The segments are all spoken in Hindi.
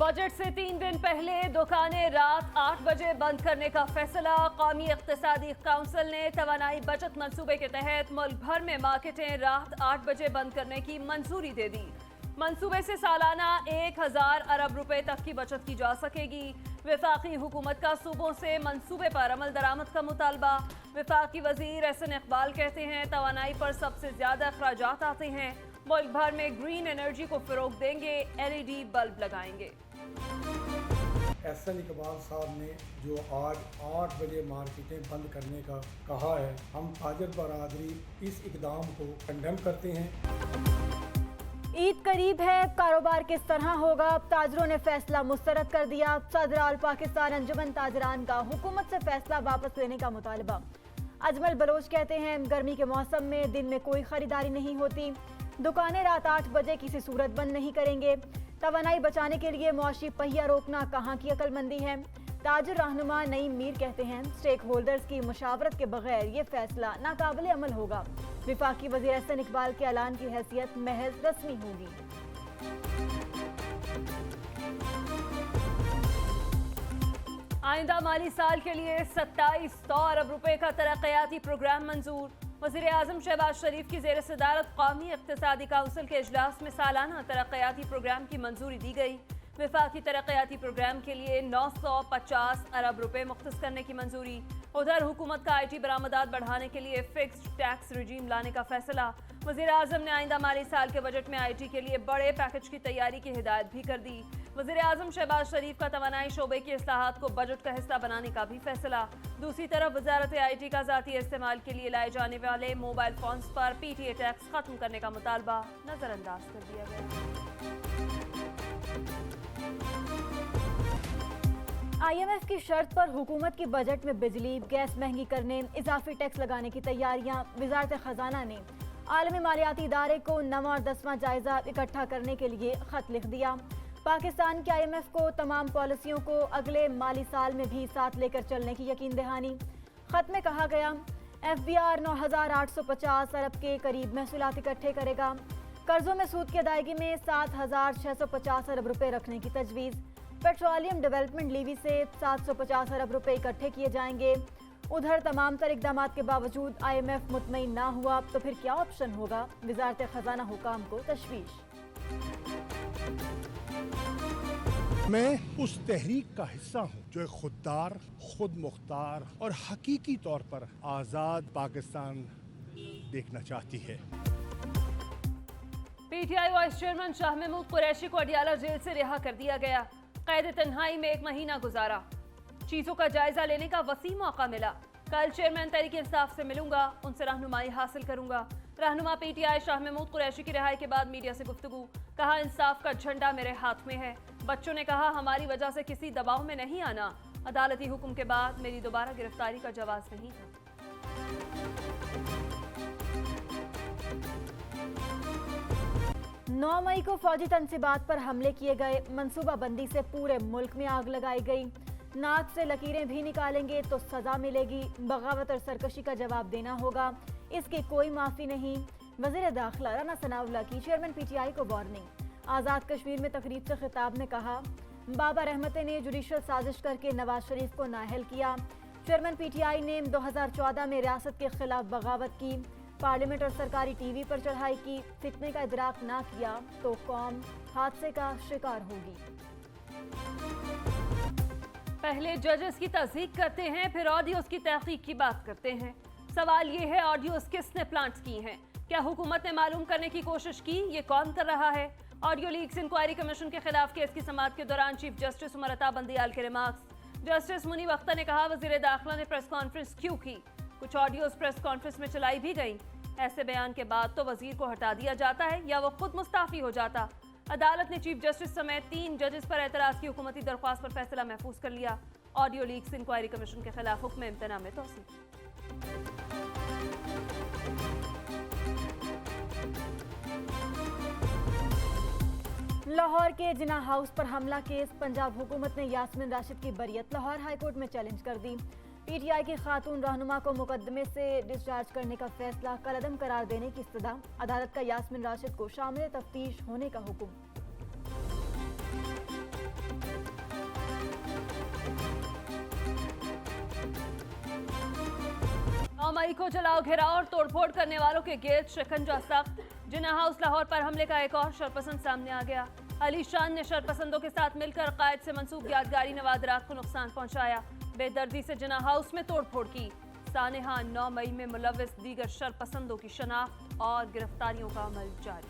बजट से 3 दिन पहले दुकानें रात 8 बजे बंद करने का फैसला। कौमी इक्तिसादी काउंसिल ने तवानाई बचत मंसूबे के तहत मुल्क भर में मार्केटें रात 8 बजे बंद करने की मंजूरी दे दी। मंसूबे से सालाना 1000 अरब रुपए तक की बचत की जा सकेगी। वफाकी हुकूमत का सूबों से मंसूबे पर अमल दरामद का मुतालबा। वफाकी वजीर एहसन इकबाल कहते हैं तवानाई पर सबसे ज्यादा अखराजात आते हैं। मुल्क भर में ग्रीन एनर्जी को फरोग देंगे, LED बल्ब लगाएंगे। एहसन इकबाल साहब ने जो आज 8 बजे मार्केटें बंद करने का कहा है, हम ताजर बरादरी इस इकदाम को कंडेम करते हैं। ईद करीब है, कारोबार किस तरह होगा? ताजरों ने फैसला मुस्तरद कर दिया। सदर आल पाकिस्तान अंजुमन ताजरान का हुकूमत से फैसला वापस लेने का मुतालबा। अजमल बलोच कहते हैं गर्मी के मौसम में दिन में कोई खरीदारी नहीं होती। दुकानें रात 8 बजे किसी सूरत बंद नहीं करेंगे। तवानाई बचाने के लिए मुआशी पहिया रोकना कहाँ की अक्लमंदी है? ताजर रहनुमा नईम मीर कहते हैं स्टेक होल्डर्स की मुशावरत के बगैर ये फैसला नाकाबिले अमल होगा। विफाकी वज़ीर एहसन इकबाल के ऐलान की हैसियत महज रस्मी होगी। आइंदा माली साल के लिए 2700 अरब रुपए का तरक्याती प्रोग्राम मंजूर। वज़ीर आज़म शहबाज शरीफ की ज़ेर सदारत कौमी इक्तिसादी काउंसिल के इजलास में सालाना तरक्याती प्रोग्राम की मंजूरी दी गई। वफाकी तरक्याती प्रोग्राम के लिए 950 अरब रुपए मुख्तस करने की मंजूरी। उधर हुकूमत का IT बरामदात बढ़ाने के लिए फिक्स्ड टैक्स रजीम लाने का फैसला। वज़ीर आज़म ने आइंदा माली साल के बजट में IT के लिए बड़े पैकेज की तैयारी की हिदायत भी कर दी। वज़ीर आज़म शहबाज शरीफ का तवानाई शोबे की इस्लाहात को बजट का हिस्सा बनाने का भी फैसला। दूसरी तरफ वजारत IT का ज़ाती इस्तेमाल के लिए लाए जाने वाले मोबाइल फोन्स पर PTA टैक्स खत्म करने का मुतालबा नजरअंदाज कर दिया गया। IMF की शर्त पर हुकूमत की बजट में बिजली गैस महंगी करने, इजाफी टैक्स लगाने की तैयारियां। वजारत खजाना ने आलमी मालियाती इदारे को 9वां और 10वां जायजा इकट्ठा करने के लिए खत लिख दिया। पाकिस्तान के IMF को तमाम पॉलिसियों को अगले माली साल में भी साथ लेकर चलने की यकीन दहानी। खत में कहा गया FBR 9850 अरब के करीब महसूलात इकट्ठे करेगा। कर्जों में सूद की अदायगी में 7650 अरब रुपए रखने की तजवीज़। पेट्रोलियम डेवलपमेंट लीवी से 750 अरब रुपए इकट्ठे किए जाएंगे। उधर तमाम तर इकदाम के बावजूद IMF मुतमईन ना हुआ तो फिर क्या ऑप्शन होगा? वजारत खजाना हुकाम को तशवीश। मैं उस तहरीक का हिस्सा हूँ जो एक खुददार, खुद मुख्तार और हकीकी तौर पर आज़ाद पाकिस्तान देखना चाहती है। PTI vice chairman Shah Mahmood Qureshi को अडियाला जेल से रिहा कर दिया गया। कैद तन्हाई में 1 महीना गुजारा। चीजों का जायजा लेने का वसी मौका मिला। कल चेयरमैन तहरीक इंसाफ से मिलूंगा, उनसे रहनुमाई हासिल करूंगा। रहनुमा PTI शाह महमूद कुरैशी की रिहाई के बाद मीडिया से गुफ्तगू। कहा इंसाफ का झंडा मेरे हाथ में है। बच्चों ने कहा हमारी वजह से किसी दबाव में नहीं आना। अदालती हुक्म के बाद मेरी दोबारा गिरफ्तारी का जवाब नहीं था। 9 मई को फौजी तनसीबात पर हमले किए गए। मनसूबाबंदी से पूरे मुल्क में आग लगाई गई। नाक से लकीरें भी निकालेंगे तो सजा मिलेगी। बगावत और सरकशी का जवाब देना होगा, इसकी कोई माफी नहीं। वज़ीर दाखिला राना सनाउल्लाह की चेयरमैन PTI को वार्निंग। आज़ाद कश्मीर में तकरीब से खिताब में कहा बाबा रहमते ने जुडिशल साजिश करके नवाज शरीफ को नाअहल किया। चेयरमैन PTI ने 2014 में रियासत के खिलाफ बगावत की, पार्लियामेंट और सरकारी TV पर चढ़ाई की। फितने का इदराक ना किया तो कौम हादसे का शिकार होगी। पहले जजेस की तस्दीक करते हैं, फिर ऑडियोज की तहकीक की बात करते हैं। सवाल ये है ऑडियोज किसने प्लांट की हैं? क्या हुकूमत ने मालूम करने की कोशिश की? ये कौन कर रहा है? ऑडियो लीक्स इंक्वायरी कमीशन के खिलाफ केस की समाअत के दौरान चीफ जस्टिस उमर अता बंदियाल के रिमार्क्स। जस्टिस मुनीब अख्तर ने कहा वज़ीर दाखिला ने प्रेस कॉन्फ्रेंस क्यों की? कुछ ऑडियोज प्रेस कॉन्फ्रेंस में चलाई भी गई। ऐसे बयान के बाद तो वजीर को हटा दिया जाता है या वो खुद मुस्ताफी हो जाता। अदालत ने चीफ जस्टिस समेत 3 जजेस पर एतराज की हुकूमती दरख्वास्त पर फैसला महफूज कर लिया। ऑडियो लीक्स इंक्वायरी कमीशन के खिलाफ हुक्म इम्तना में तोसी। लाहौर के जिन्ना हाउस पर हमला केस। पंजाब हुकूमत ने यास्मीन राशिद की बरियत लाहौर हाईकोर्ट में चैलेंज कर दी। PTI की खातून रहनुमा को मुकदमे से डिस्चार्ज करने का फैसला कलअदम करार देने की इस्तदा। अदालत का यास्मीन राशिद को शामिल तफ्तीश होने का हुक्म। 9 मई को जलाओ घेराव और तोड़फोड़ करने वालों के गेट शिकंजा सख्त। जिन्ना हाउस लाहौर पर हमले का एक और शरपसंद सामने आ गया। अली शान ने शरपसंदों के साथ मिलकर कायद से मंसूब यादगारी नवादरात को नुकसान पहुंचाया। बेदर्दी से जिन्ना हाउस में तोड़फोड़ की। सानेहा 9 मई में मुलव्विस दीगर शरपसंदों की शनाख्त और गिरफ्तारियों का अमल जारी।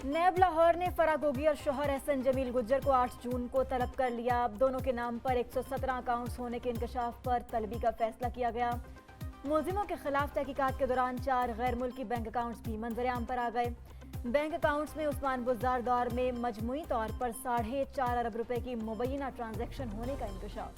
नैब लाहौर ने फरागोगी और शोहर एहसन जमील गुज्जर को 8 जून को तलब कर लिया। दोनों के नाम पर 117 अकाउंट्स होने के इंकशाफ पर तलबी का फैसला किया गया। मुलजिमों के खिलाफ तहकीकात के दौरान 4 गैर मुल्की बैंक अकाउंट्स भी मंजर-ए-आम पर आ गए। बैंक अकाउंट्स में उस्मान बुज़दार दौर में मजमूई तौर पर 4.5 अरब रुपए की मुबैना ट्रांजैक्शन होने का इंकशाफ।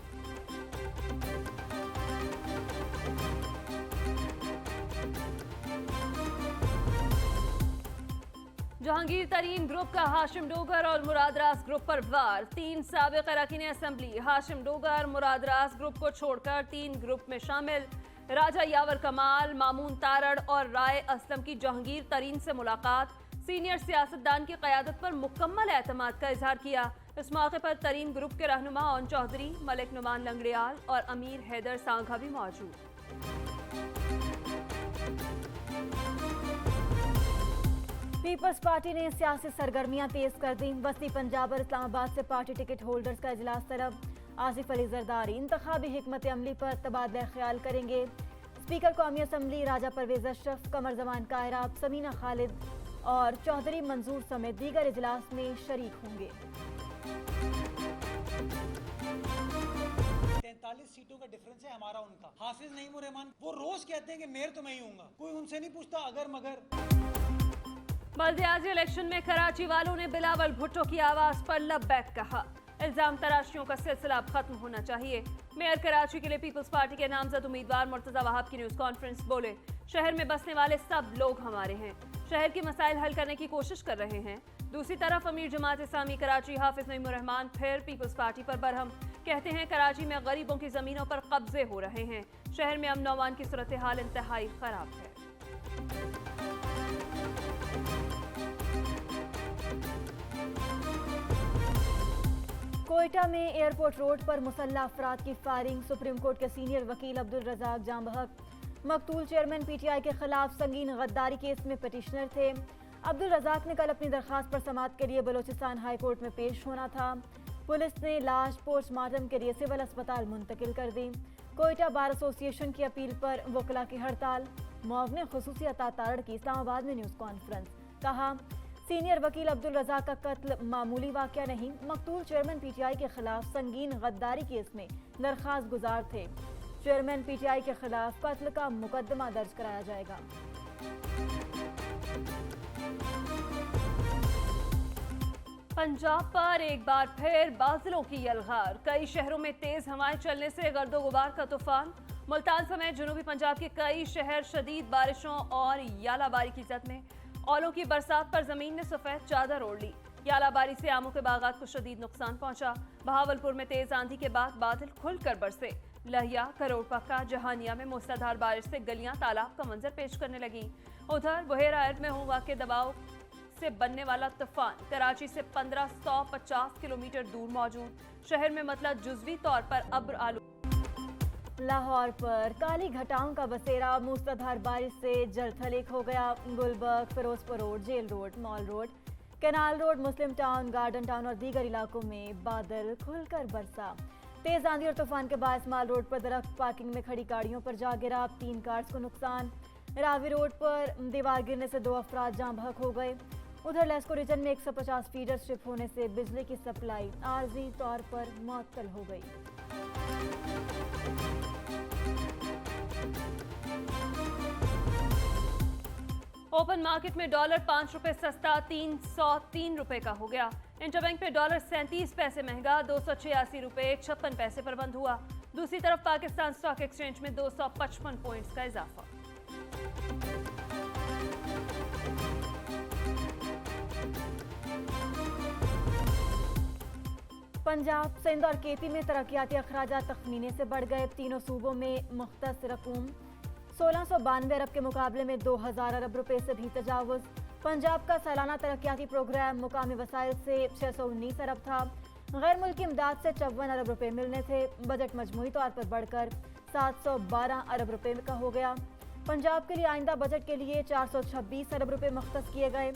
जहांगीर तरीन ग्रुप का हाशिम डोगर और मुरादरास ग्रुप पर वार। 3 साबिक अरकान असेंबली हाशिम डोगर मुरादरास ग्रुप को छोड़कर 3 ग्रुप में शामिल राजा यावर कमाल, मामून तारड़ और राय असलम की जहांगीर तरीन से मुलाकात। सीनियर सियासतदान की क़यादत पर मुकम्मल एतमाद का इजहार किया। इस मौके पर तरीन ग्रुप के रहनुमा ओन चौधरी, मलिक नुमान लंगड़ियाल और अमीर हैदर सांघा भी मौजूद। पीपल्स पार्टी ने सियासी सरगर्मियां तेज कर दी। वस्ती पंजाब और इस्लामाबाद से पार्टी टिकट होल्डर्स का इजलास तलब। आसिफ अली जरदारी इंतखाबी हिकमत अमली पर तबादला ख्याल करेंगे। स्पीकर कौमी असम्बली राजा परवेज अशरफ, कमर जमान कायरा, समीना खालिद और चौधरी मंजूर समेत दीगर इजलास में शरीक होंगे। 43 सीटों का डिफरेंस है हमारा उनका। हाफिज नईमुर रहमान वो रोज कहते हैं कि मेयर तो मैं ही हूँगा, कोई उनसे नहीं पूछता अगर मगर। बल्दियाती इलेक्शन में कराची वालों ने बिलावल भुट्टो की आवाज पर लब्बैक कहा। इल्जाम तराशियों का सिलसिला अब खत्म होना चाहिए। मेयर कराची के लिए पीपल्स पार्टी के नामजद उम्मीदवार मुर्तजा वहाब की न्यूज कॉन्फ्रेंस बोले, शहर में बसने वाले सब लोग हमारे हैं, शहर की मसाइल हल करने की कोशिश कर रहे हैं। दूसरी तरफ अमीर जमात इस्लामी कराची हाफिज नईमुर रहमान फिर पीपल्स पार्टी पर बरहम, कहते हैं कराची में गरीबों की जमीनों पर कब्जे हो रहे हैं, शहर में अमन अमान की सूरत हाल इंतहाई खराब है। कोयटा में एयरपोर्ट रोड पर मुसल्लह अफराद की फायरिंग। सुप्रीम कोर्ट के सीनियर वकील अब्दुल रज़ाक जाम बहक मकतूल चेयरमैन पीटीआई के खिलाफ संगीन गद्दारी केस में पिटिशनर थे। अब्दुल रज़ाक ने कल अपनी दरखास्त पर समाअत के लिए बलोचिस्तान हाई कोर्ट में पेश होना था। पुलिस ने लाश पोस्टमार्टम के लिए सिविल अस्पताल मुंतकिल कर दी। कोयटा बार एसोसिएशन की अपील पर वकला की हड़ताल। मुआवने खुसूसी अता तारड़ की इस्लामाबाद में न्यूज़ कॉन्फ्रेंस। कहा, सीनियर वकील अब्दुल रज़ाक का कत्ल मामूली वाक़या नहीं, मकतूल चेयरमैन पीटीआई के खिलाफ संगीन गद्दारी केस में दरखास्त गुजार थे। चेयरमैन पीटीआई के खिलाफ कत्ल का मुकदमा दर्ज कराया जाएगा। पंजाब पर एक बार फिर बादलों की यलगार। कई शहरों में तेज हवाएं चलने से गर्दो गुबार का तूफान। मुल्तान समेत जनूबी पंजाब के कई शहर शदीद बारिशों और यालाबारी की जद में। औलों की बरसात पर जमीन ने सफेद चादर ओढ़ ली। यालाबारी से आमों के बागात को शदीद नुकसान पहुंचा। बहावलपुर में तेज आंधी के बाद बादल खुलकर बरसे। लहिया, करोड़पक्का, जहानिया में मूसलाधार बारिश से गलियां तालाब का मंजर पेश करने लगी। उधर बुहेरा अर्ब में हुआ के दबाव से बनने वाला तूफान कराची से 1550 किलोमीटर दूर मौजूद। शहर में मतलब जुजवी तौर पर अब्र आलू। लाहौर पर काली घटाओं का बसेरा। मूसलाधार बारिश से जलथल हो गया। Gulberg, Ferozepur road, jail road, mall road, canal road, Muslim town, garden town और दीगर इलाकों में बादल खुलकर बरसा। तेज आंधी और तूफान के बायस माल रोड पर दरख्त पार्किंग में खड़ी गाड़ियों पर जा गिरा। 3 कार्स को नुकसान। रावी रोड पर दीवार गिरने से 2 अफराद जाम बहक हो गए। उधर लेस्को रीजन में 150 फीडर स्ट्रिप होने से बिजली की सप्लाई आर्जी तौर पर मुअत्तल हो गई। ओपन मार्केट में डॉलर 5 रुपए सस्ता 303 रुपए का हो गया। इंटरबैंक में डॉलर 37 पैसे महंगा 286 रुपए 56 पैसे पर बंद हुआ। दूसरी तरफ पाकिस्तान स्टॉक एक्सचेंज में 255 पॉइंट्स का इजाफा। पंजाब, सिंध और केपी में तरक्याती अखराजात तखमीने से बढ़ गए। तीनों सूबों में मुख्तस रकूम 1692 अरब के मुकाबले में 2000 अरब रुपए से भी तजावुज। पंजाब का सालाना तरक्याती प्रोग्राम मुकामी वसाइल से 619 अरब था। गैर मुल्की इमदाद से 54 अरब रुपए मिलने थे। बजट मजमूई तौर पर बढ़कर 712 अरब रुपए का हो गया। पंजाब के लिए आइंदा बजट के लिए 426 अरब रुपए मुख्तस किए गए।